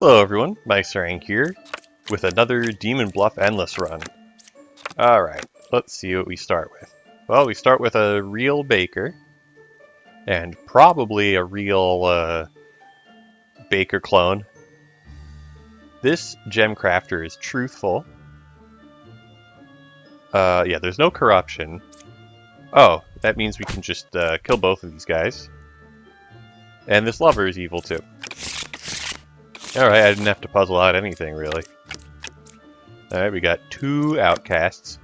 Hello everyone, Rank here, with another Demon Bluff Endless run. Alright, let's see what we start with. Well, we start with a real baker, and probably a real baker clone. This gem crafter is truthful. Yeah, there's no corruption. Oh, that means we can just kill both of these guys. And this lover is evil too. Alright, I didn't have to puzzle out anything really. Alright, we got two outcasts.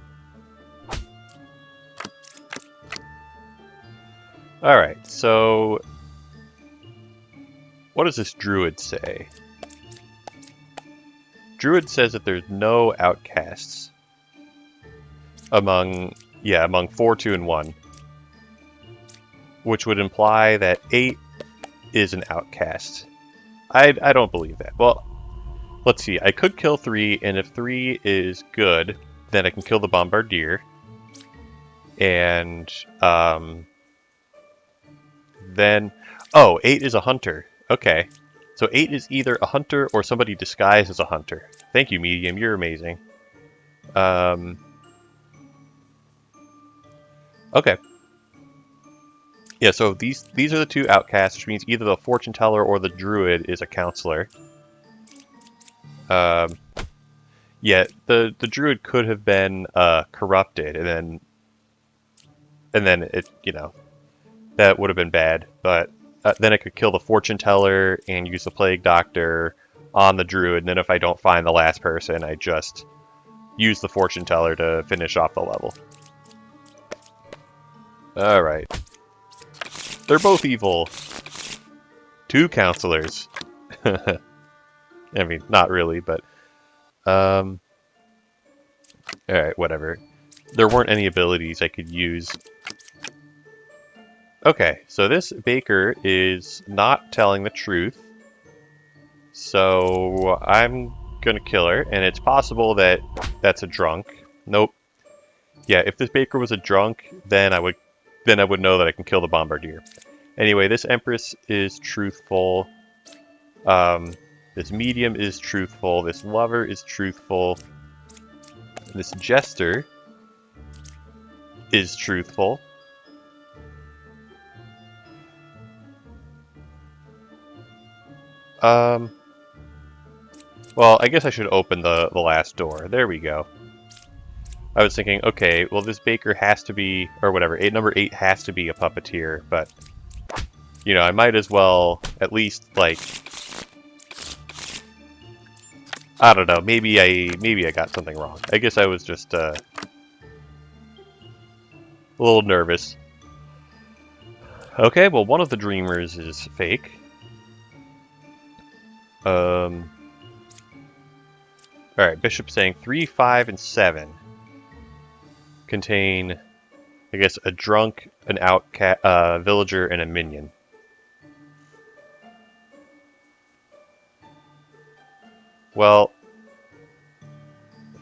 Alright, so what does this druid say? Druid says that there's no outcasts among 4, 2, and 1. Which would imply that 8 is an outcast. I don't believe that. Well, let's see. I could kill 3, and if 3 is good, then I can kill the bombardier. And then... Oh, 8 is a hunter. Okay. So 8 is either a hunter or somebody disguised as a hunter. Thank you, Medium. You're amazing. Okay. Yeah, so these are the two outcasts, which means either the fortune teller or the druid is a counselor. Yeah, the druid could have been corrupted, and then it, that would have been bad. But then I could kill the fortune teller and use the plague doctor on the druid, and then if I don't find the last person, I just use the fortune teller to finish off the level. All right. They're both evil. Two counselors. I mean, not really, but... Alright, whatever. There weren't any abilities I could use. Okay, so this baker is not telling the truth. So I'm gonna kill her, and it's possible that that's a drunk. Nope. Yeah, if this baker was a drunk, then I would know that I can kill the bombardier. Anyway, this empress is truthful. This medium is truthful. This lover is truthful. This jester is truthful. Well, I guess I should open the last door. There we go. I was thinking, okay, well this baker has to be, or whatever, number 8 has to be a puppeteer, but, I might as well at least, like, I don't know, maybe I got something wrong. I guess I was just, a little nervous. Okay, well one of the dreamers is fake. Alright, Bishop saying 3, 5, and 7 contain, I guess, a drunk, an outcast, villager, and a minion. Well,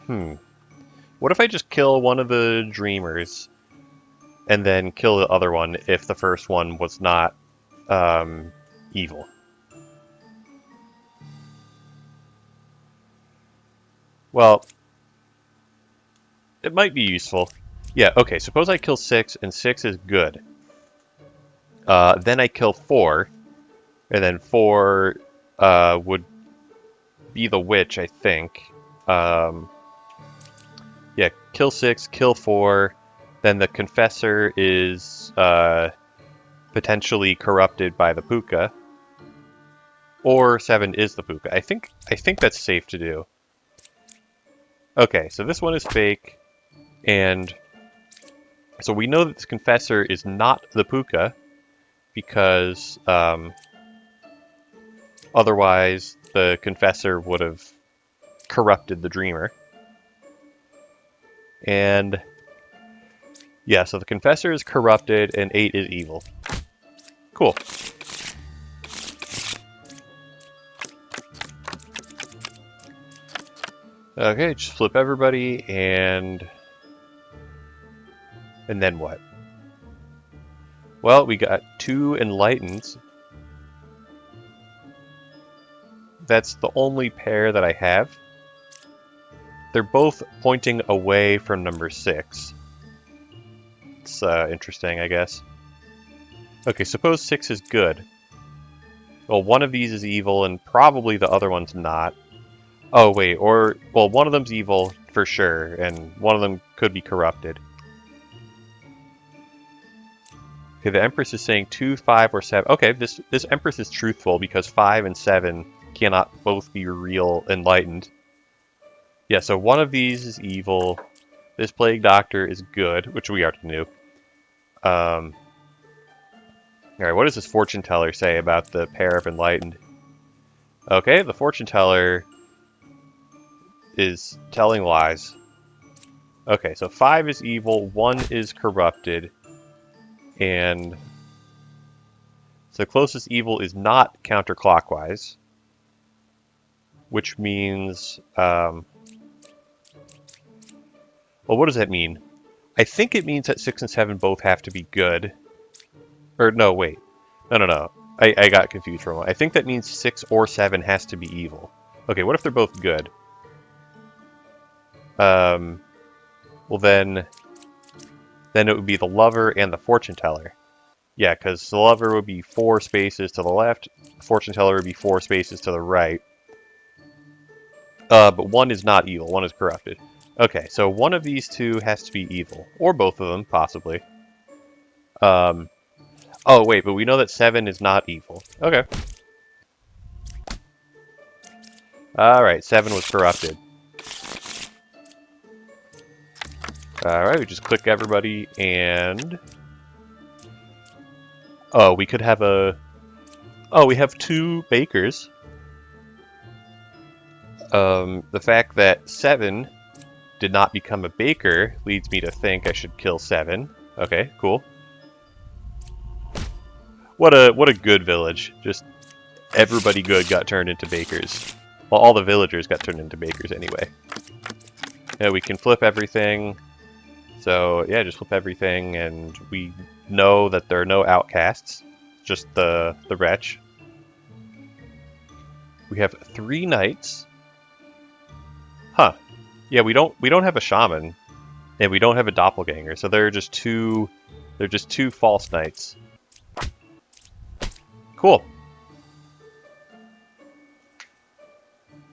what if I just kill one of the dreamers and then kill the other one if the first one was not evil? Well, it might be useful. Yeah, okay, suppose I kill 6 and 6 is good. Then I kill 4, and then 4 would be the witch, I think. Yeah, kill 6, kill 4, then the confessor is potentially corrupted by the puka. Or 7 is the puka. I think that's safe to do. Okay, so this one is fake, and so we know that this confessor is not the puka, because otherwise the confessor would have corrupted the dreamer. And yeah, so the confessor is corrupted and 8 is evil. Cool. Okay, just flip everybody, and then what? Well, we got 2 enlightened. that's the only pair that I have. They're both pointing away from number 6. It's interesting, I guess. Okay, suppose 6 is good. Well, one of these is evil, and probably the other one's not. Oh, wait, or... Well, one of them's evil, for sure, and one of them could be corrupted. Okay, the Empress is saying 2, 5, or 7. Okay, this Empress is truthful, because 5 and 7 cannot both be real enlightened. Yeah, so one of these is evil. This Plague Doctor is good, which we already knew. Alright, what does this Fortune Teller say about the pair of enlightened? Okay, the Fortune Teller is telling lies. Okay, so 5 is evil, 1 is corrupted, and so the closest evil is not counterclockwise, which means, well, what does that mean? I think it means that 6 and 7 both have to be good. Or, no, wait. No. I got confused for a moment. I think that means 6 or 7 has to be evil. Okay, what if they're both good? Well then it would be the Lover and the Fortune Teller. Yeah, because the Lover would be 4 spaces to the left, the Fortune Teller would be 4 spaces to the right. But one is not evil, one is corrupted. Okay, so one of these two has to be evil. Or both of them, possibly. Oh, wait, but we know that 7 is not evil. Okay. Alright, 7 was corrupted. Alright, we just click everybody, and... Oh, we could have a... Oh, we have 2 bakers. The fact that 7 did not become a baker leads me to think I should kill 7. Okay, cool. What a good village. Just everybody good got turned into bakers. Well, all the villagers got turned into bakers anyway. Yeah, we can flip everything. So, yeah, just flip everything, and we know that there are no outcasts. Just the wretch. We have 3 knights. Huh. Yeah, we don't have a shaman. And we don't have a doppelganger, so they're just 2 false knights. Cool.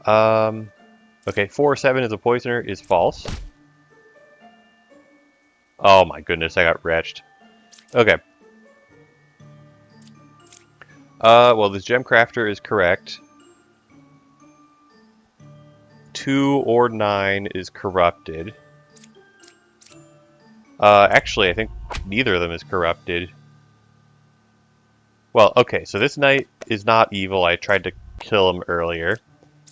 Okay, 4 or 7 is a poisoner is false. Oh my goodness, I got wretched. Okay. Well, this gem crafter is correct. 2 or 9 is corrupted. Actually, I think neither of them is corrupted. Well, okay, so this knight is not evil. I tried to kill him earlier.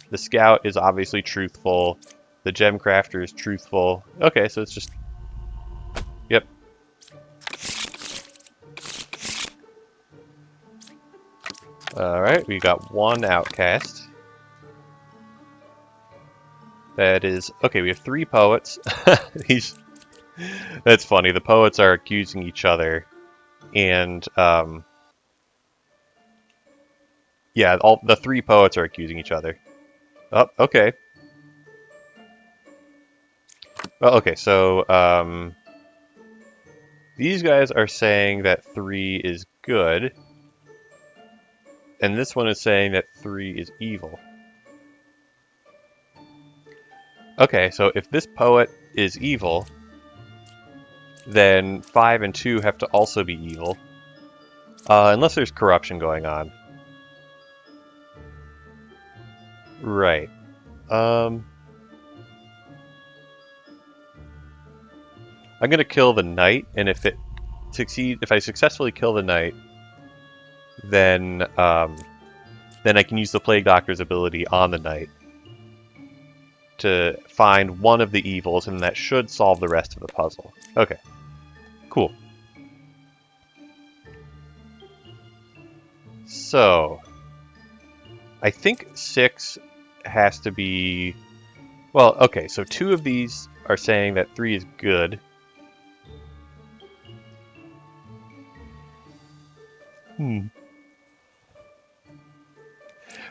The scout is obviously truthful. The gem crafter is truthful. Okay, so it's just... Yep. Alright, we got 1 outcast. That is... Okay, we have 3 poets. That's funny. The poets are accusing each other. And, yeah, the 3 poets are accusing each other. Oh, okay. Well, okay, so, these guys are saying that 3 is good. And this one is saying that 3 is evil. Okay, so if this poet is evil, then 5 and 2 have to also be evil. Unless there's corruption going on. Right. I'm gonna kill the knight, and if I successfully kill the knight, then I can use the Plague Doctor's ability on the knight to find one of the evils, and that should solve the rest of the puzzle. Okay. Cool. So, I think 6 has to be... Well, okay, so 2 of these are saying that 3 is good.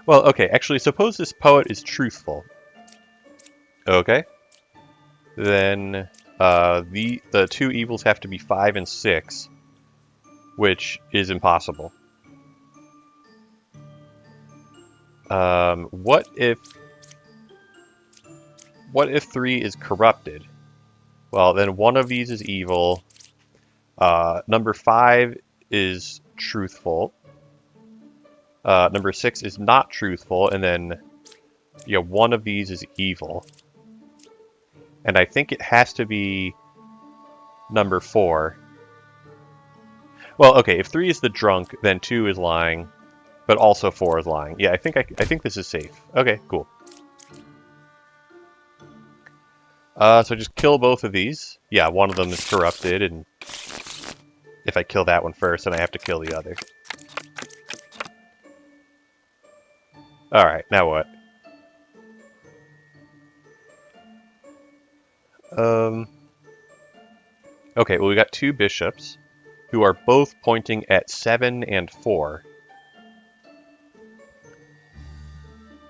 Well, okay, actually, suppose this poet is truthful. Okay. Then the two evils have to be 5 and 6, which is impossible. What if 3 is corrupted? Well, then one of these is evil. Number 5 is truthful. Number 6 is not truthful, and then one of these is evil. And I think it has to be number 4. Well, okay, if 3 is the drunk, then 2 is lying, but also 4 is lying. Yeah, I think this is safe. Okay, cool. So just kill both of these. Yeah, one of them is corrupted, and if I kill that one first, then I have to kill the other. Alright, now what? Okay, well we got 2 bishops who are both pointing at 7 and 4.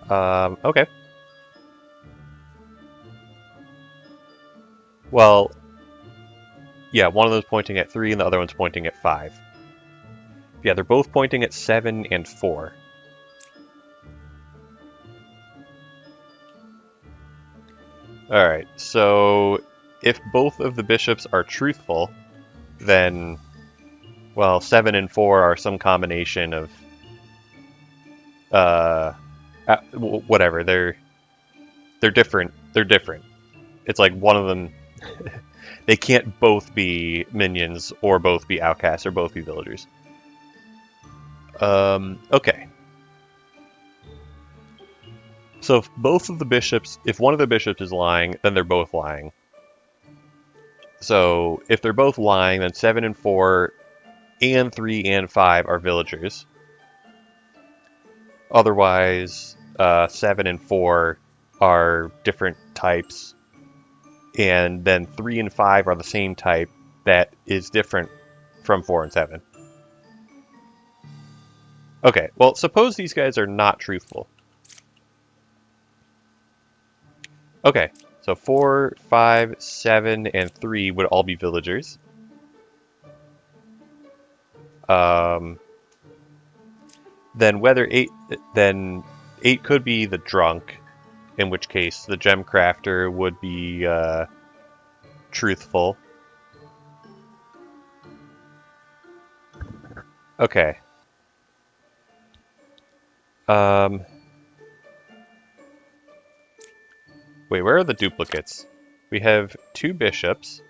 Okay. Well, yeah, one of them's pointing at 3 and the other one's pointing at 5. Yeah, they're both pointing at 7 and 4. Alright, so if both of the bishops are truthful, then, well, 7 and 4 are some combination of, whatever, they're different. They're different. It's like one of them, they can't both be minions, or both be outcasts, or both be villagers. Okay. So if if one of the bishops is lying, then they're both lying. So if they're both lying, then 7 and 4 and 3 and 5 are villagers. Otherwise, 7 and 4 are different types, and then 3 and 5 are the same type that is different from 4 and 7. Okay, well, suppose these guys are not truthful. Okay, so 4, 5, 7, and 3 would all be villagers. Then 8 could be the drunk, in which case the gem crafter would be truthful. Okay. Wait, where are the duplicates? We have 2 bishops.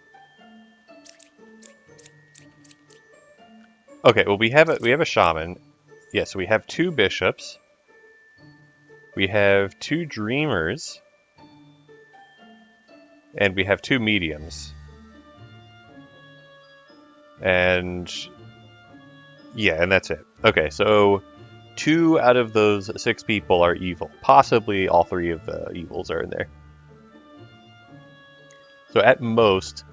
Okay, well we have a shaman. Yes, we have 2 bishops. We have 2 dreamers. And we have 2 mediums. And yeah, and that's it. Okay, so 2 out of those 6 people are evil. Possibly all 3 of the evils are in there. So at most,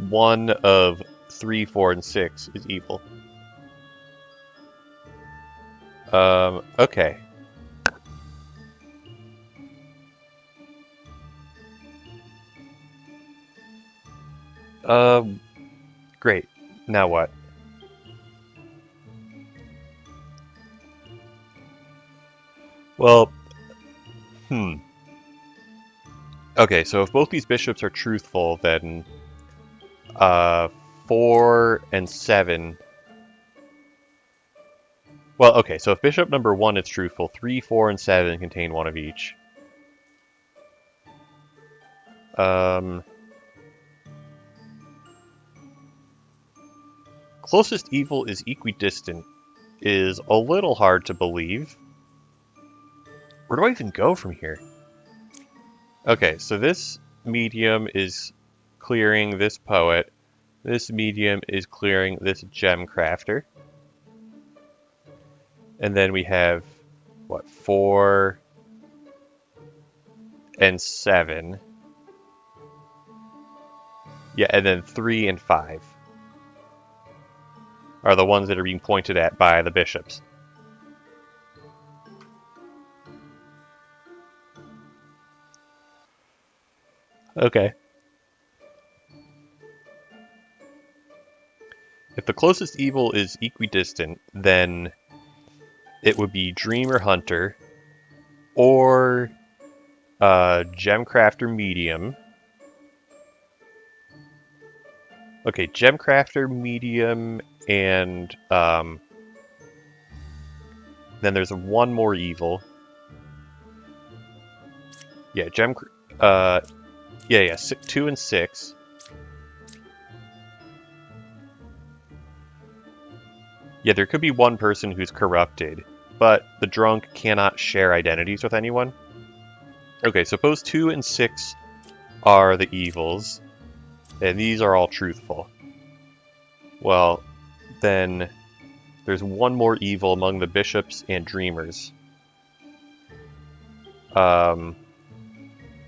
1 of 3, 4, and 6 is evil. Okay. Great. Now what? Well, Okay, so if both these bishops are truthful, then 4 and 7. Well, okay, so if bishop number 1 is truthful, 3, 4, and 7 contain one of each. Closest evil is equidistant is a little hard to believe. Where do I even go from here? Okay, so this medium is clearing this poet. This medium is clearing this gem crafter. And then we have, what, 4 and 7. Yeah, and then 3 and 5 are the ones that are being pointed at by the bishops. Okay. If the closest evil is equidistant, then it would be Dreamer Hunter or Gemcrafter Medium. Okay, Gemcrafter Medium and then there's one more evil. Yeah, yeah, 2 and 6. Yeah, there could be one person who's corrupted, but the drunk cannot share identities with anyone. Okay, suppose 2 and 6 are the evils, and these are all truthful. Well, then there's one more evil among the bishops and dreamers.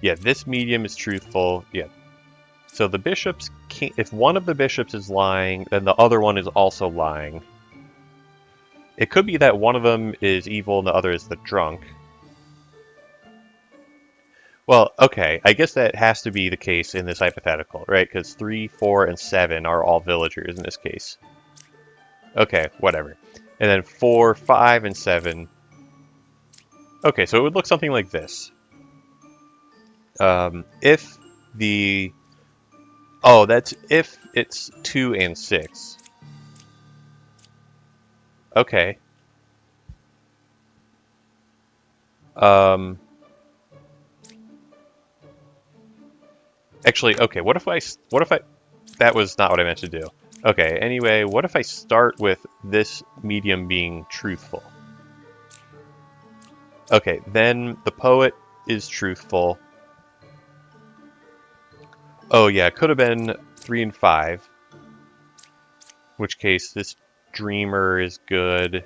Yeah, this medium is truthful. Yeah. So the bishops can't, if one of the bishops is lying, then the other one is also lying. It could be that one of them is evil and the other is the drunk. Well, okay, I guess that has to be the case in this hypothetical, right? Because 3, 4, and 7 are all villagers in this case. Okay, whatever. And then 4, 5, and 7. Okay, so it would look something like this. If the... Oh, that's if it's 2 and 6. Okay. Actually, okay, what if I... That was not what I meant to do. Okay, anyway, what if I start with this medium being truthful? Okay, then the poet is truthful. Oh yeah, it could have been 3 and 5. In which case, this dreamer is good.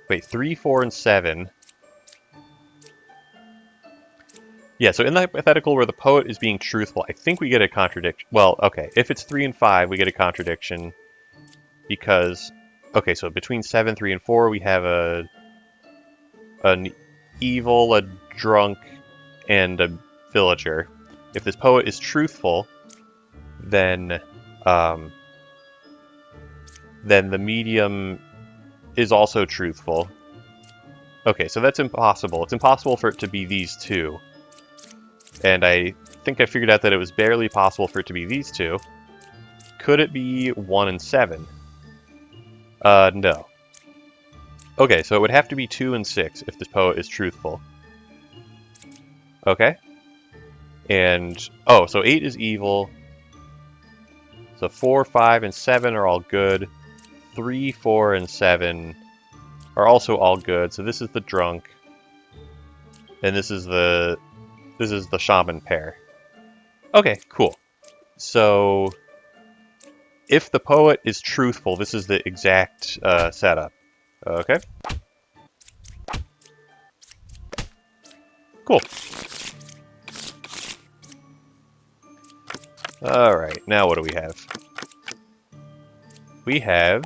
Wait, 3, 4, and 7. Yeah, so in the hypothetical where the poet is being truthful, I think we get a contradiction. Well, okay, if it's 3 and 5, we get a contradiction. Because, okay, so between 7, 3, and 4, we have an evil, a drunk, and a villager. If this poet is truthful, then the medium is also truthful. Okay, so that's impossible. It's impossible for it to be these two. And I think I figured out that it was barely possible for it to be these two. Could it be 1 and 7? No. Okay, so it would have to be 2 and 6 if this poet is truthful. Okay. And, oh, so 8 is evil. So 4, 5, and 7 are all good. 3, 4, and 7 are also all good. So this is the drunk. And this is the shaman pair. Okay, cool. So if the poet is truthful, this is the exact setup. Okay. Cool. Alright, now what do we have? We have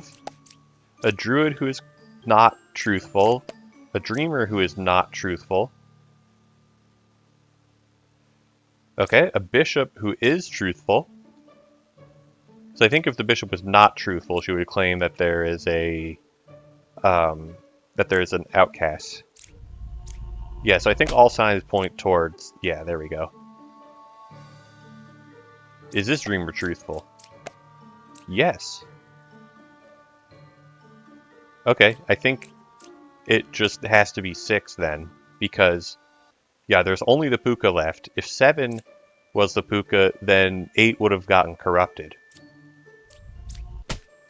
a druid who is not truthful, a dreamer who is not truthful. Okay, a bishop who is truthful. So I think if the bishop was not truthful, she would claim that there is an outcast. Yeah, so I think all signs point towards, yeah, there we go. Is this dreamer truthful? Yes. Okay, I think it just has to be 6 then, because, yeah, there's only the puka left. If 7 was the puka, then 8 would have gotten corrupted.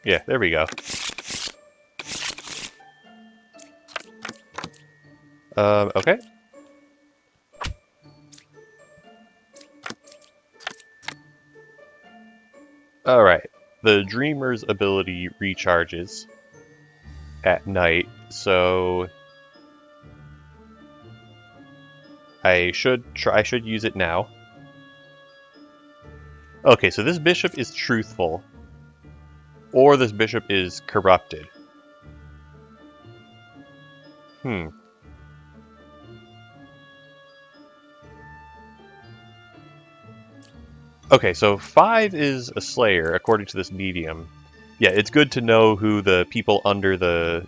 Yeah, there we go. Okay. Alright, the dreamer's ability recharges at night, so I should use it now. Okay, so this bishop is truthful, or this bishop is corrupted. Okay, so 5 is a Slayer, according to this medium. Yeah, it's good to know who the people under the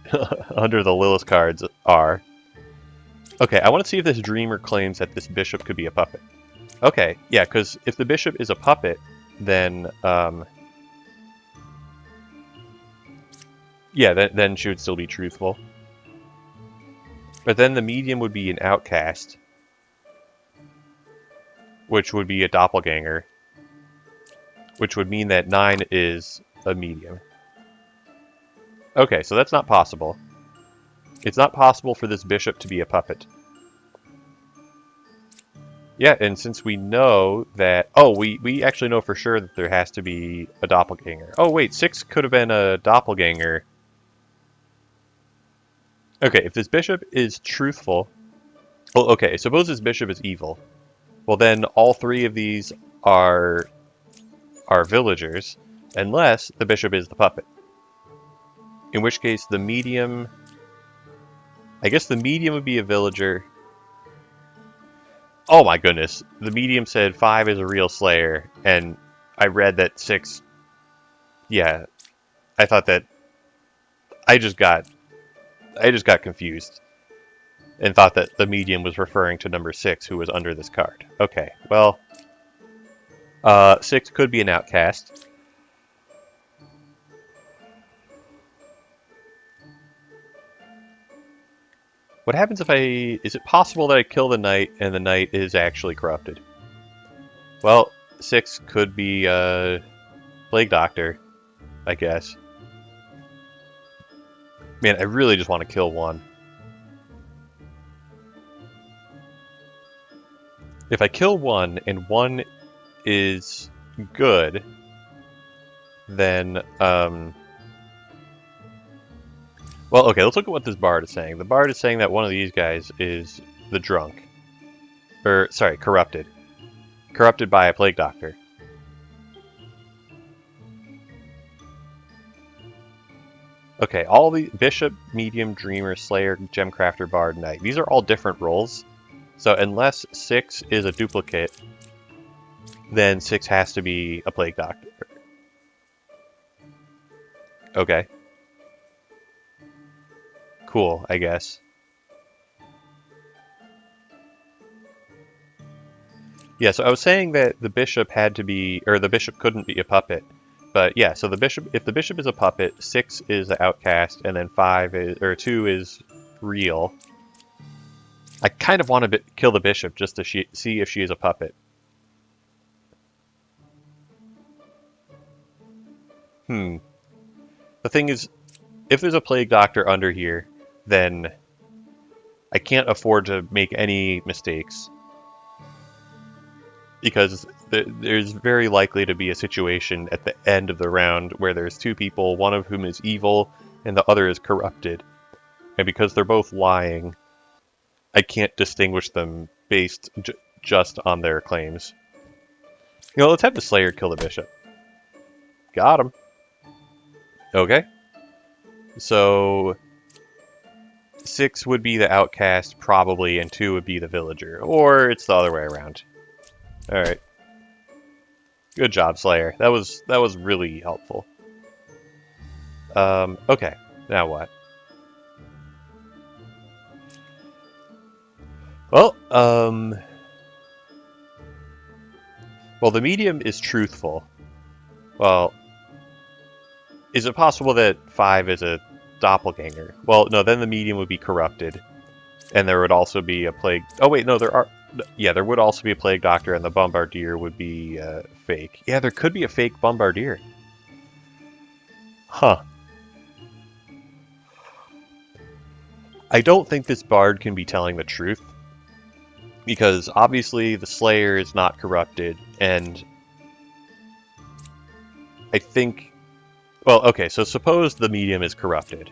under the Lilith cards are. Okay, I want to see if this Dreamer claims that this Bishop could be a puppet. Okay, yeah, because if the Bishop is a puppet, then yeah, then she would still be truthful. But then the medium would be an outcast, which would be a doppelganger, which would mean that 9 is a medium. Okay, so that's not possible. It's not possible for this Bishop to be a puppet. Yeah, and since we know that... Oh, we actually know for sure that there has to be a doppelganger. Oh, wait, 6 could have been a doppelganger. Okay, if this Bishop is truthful... Well, okay, suppose this Bishop is evil. Well, then all 3 of these are villagers, unless the Bishop is the puppet. In which case, the medium... I guess the medium would be a villager. Oh my goodness. The medium said 5 is a real Slayer, and I read that 6... Yeah, I thought that... I just got confused and thought that the medium was referring to number 6, who was under this card. Okay, well... 6 could be an outcast. What happens if I... Is it possible that I kill the knight and the knight is actually corrupted? Well, 6 could be Plague Doctor, I guess. Man, I really just want to kill 1. If I kill 1 and 1 is good, then... Well, okay, let's look at what this bard is saying. The bard is saying that one of these guys is the drunk. Or, sorry, corrupted. Corrupted by a plague doctor. Okay, all the bishop, medium, dreamer, slayer, gemcrafter, bard, knight. These are all different roles. So unless 6 is a duplicate, then 6 has to be a plague doctor. Okay. Cool, I guess. Yeah, so I was saying that the bishop had to be, or the bishop couldn't be a puppet. But yeah, so the bishop, if the bishop is a puppet, 6 is the outcast, and then 5 is, or 2 is real. I kind of want to kill the bishop just to see if she is a puppet. The thing is, if there's a plague doctor under here, then I can't afford to make any mistakes. Because there's very likely to be a situation at the end of the round where there's 2 people, one of whom is evil and the other is corrupted. And because they're both lying, I can't distinguish them based just on their claims. You know, let's have the Slayer kill the bishop. Got him. Okay. So 6 would be the outcast, probably, and 2 would be the villager. Or it's the other way around. Alright. Good job, Slayer. That was really helpful. Okay. Now what? Well, well, the medium is truthful. Well, is it possible that 5 is a doppelganger? Well, no, then the medium would be corrupted. And there would also be a plague... Oh, wait, no, there are... Yeah, there would also be a plague doctor, and the bombardier would be fake. Yeah, there could be a fake bombardier. Huh. I don't think this bard can be telling the truth. Because obviously the Slayer is not corrupted, and I think... Well, okay, so suppose the medium is corrupted.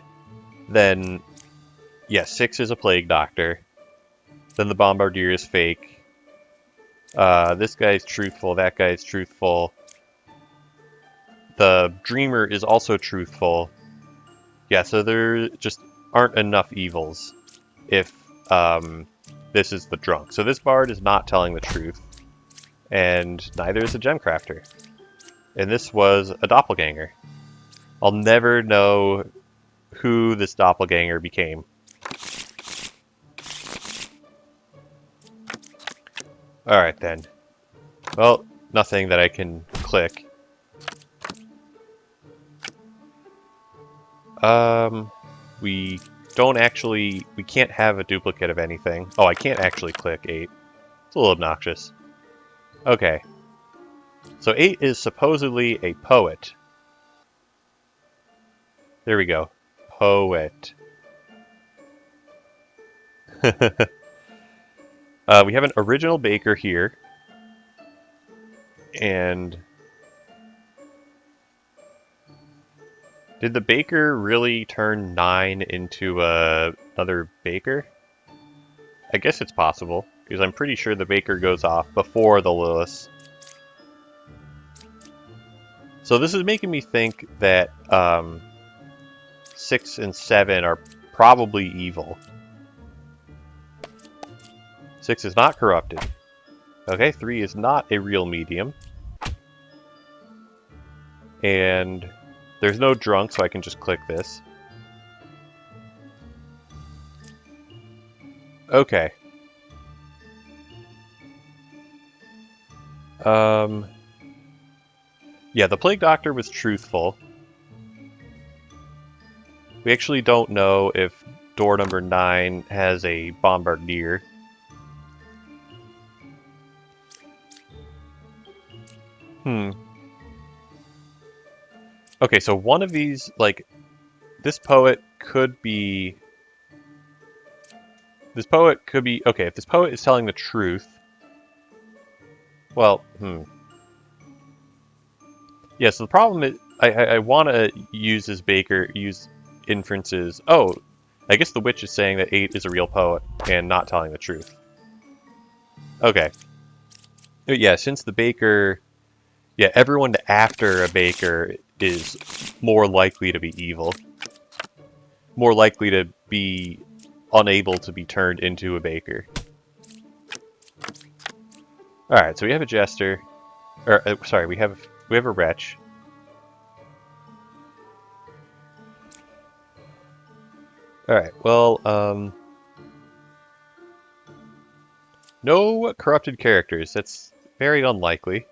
Then, yes, 6 is a plague doctor. Then the bombardier is fake. This guy's truthful, that guy's truthful. The dreamer is also truthful. Yeah, so there just aren't enough evils if this is the drunk. So this bard is not telling the truth. and neither is a gem crafter. And this was a doppelganger. I'll never know who this doppelganger became. Alright then. Well, nothing that I can click. We can't have a duplicate of anything. Oh, I can't actually click 8. It's a little obnoxious. Okay. So 8 is supposedly a poet. There we go. Poet. We have an original baker here. And did the baker really turn 9 into another baker? I guess it's possible, because I'm pretty sure the baker goes off before the Lilith. So this is making me think that 6 and 7 are probably evil. 6 is not corrupted. Okay, 3 is not a real medium. And there's no drunk, so I can just click this. Okay. Yeah, the Plague Doctor was truthful. We actually don't know if door number 9 has a bombardier. Okay, so one of these, like, this poet could be... Okay, if this poet is telling the truth... Well, Yeah, so the problem is, I want to use this baker, use inferences... Oh, I guess the witch is saying that 8 is a real poet, and not telling the truth. Okay. Yeah, since the baker... Yeah, everyone after a baker is more likely to be evil. More likely to be unable to be turned into a baker. Alright, so we have a jester. Or, sorry, we have a wretch. Alright, well, no corrupted characters. That's very unlikely.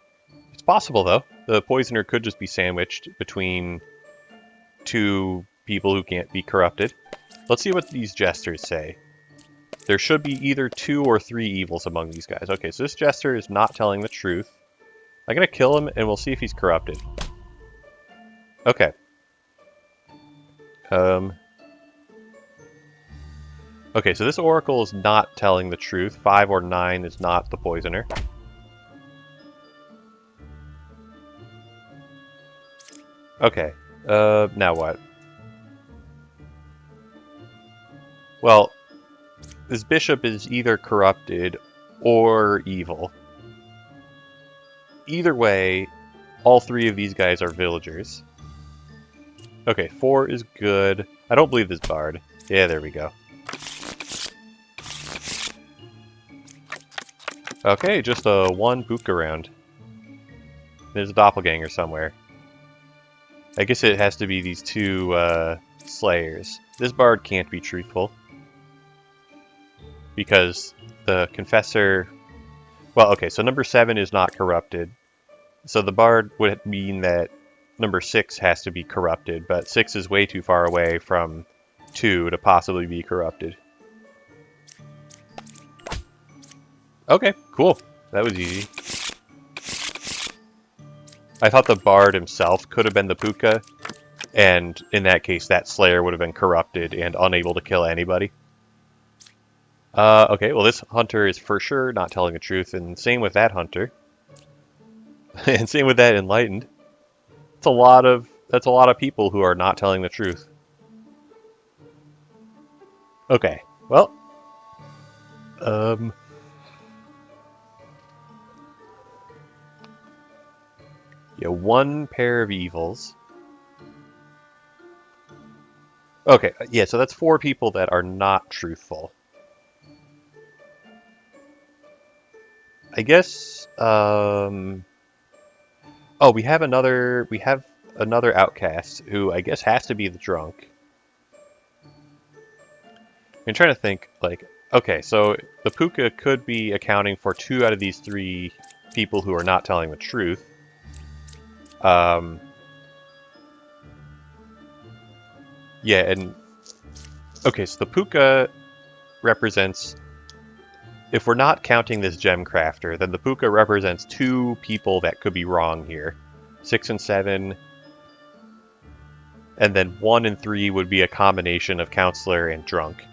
It's possible, though. The poisoner could just be sandwiched between two people who can't be corrupted. Let's see what these jesters say. There should be either 2 or 3 evils among these guys. Okay, so this jester is not telling the truth. I'm gonna kill him, and we'll see if he's corrupted. Okay. Okay, so this oracle is not telling the truth. 5 or 9 is not the poisoner. Okay, now what? Well, this bishop is either corrupted or evil. Either way, all 3 of these guys are villagers. Okay, 4 is good. I don't believe this bard. Yeah, there we go. Okay, just a 1 book around. There's a doppelganger somewhere. I guess it has to be these 2 slayers. This bard can't be truthful. Because the confessor... Well, okay, so number 7 is not corrupted. So the bard would mean that number 6 has to be corrupted, but 6 is way too far away from 2 to possibly be corrupted. Okay, cool. That was easy. I thought the bard himself could have been the puka, and in that case that slayer would have been corrupted and unable to kill anybody. Okay, well this hunter is for sure not telling the truth, and same with that hunter. And same with that enlightened. That's a lot of people who are not telling the truth. Okay, well, yeah, 1 pair of evils. Okay, yeah, so that's 4 people that are not truthful. I guess, oh, we have another outcast who I guess has to be the drunk. I'm trying to think, like, okay, so the puka could be accounting for 2 out of these 3 people who are not telling the truth. Yeah, and okay, so the puka represents, if we're not counting this gem crafter, then the puka represents 2 people that could be wrong here. 6 and 7, and then 1 and 3 would be a combination of counselor and drunk.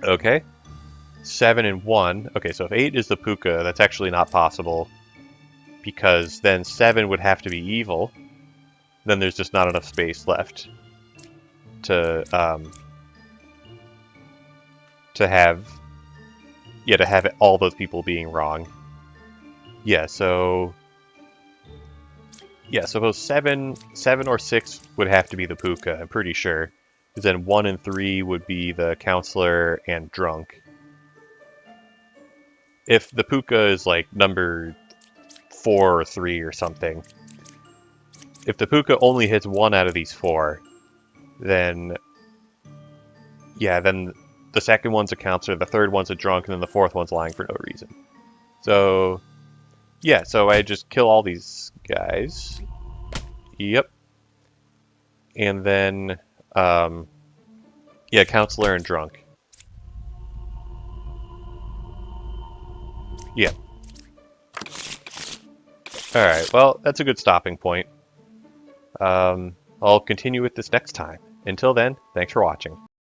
Okay. 7 and 1. Okay, so if 8 is the puka, that's actually not possible, because then 7 would have to be evil. Then there's just not enough space left to have all those people being wrong. Yeah, so suppose 7 or 6 would have to be the puka, I'm pretty sure. Because then 1 and 3 would be the counselor and drunk. If the puka is like number 4 or 3 or something, if the puka only hits 1 out of these 4, then then the second one's a counselor, the third one's a drunk, and then the fourth one's lying for no reason. So, yeah, so I just kill all these guys. Yep. And then, counselor and drunk. Yeah. Alright, well, that's a good stopping point. I'll continue with this next time. Until then, thanks for watching.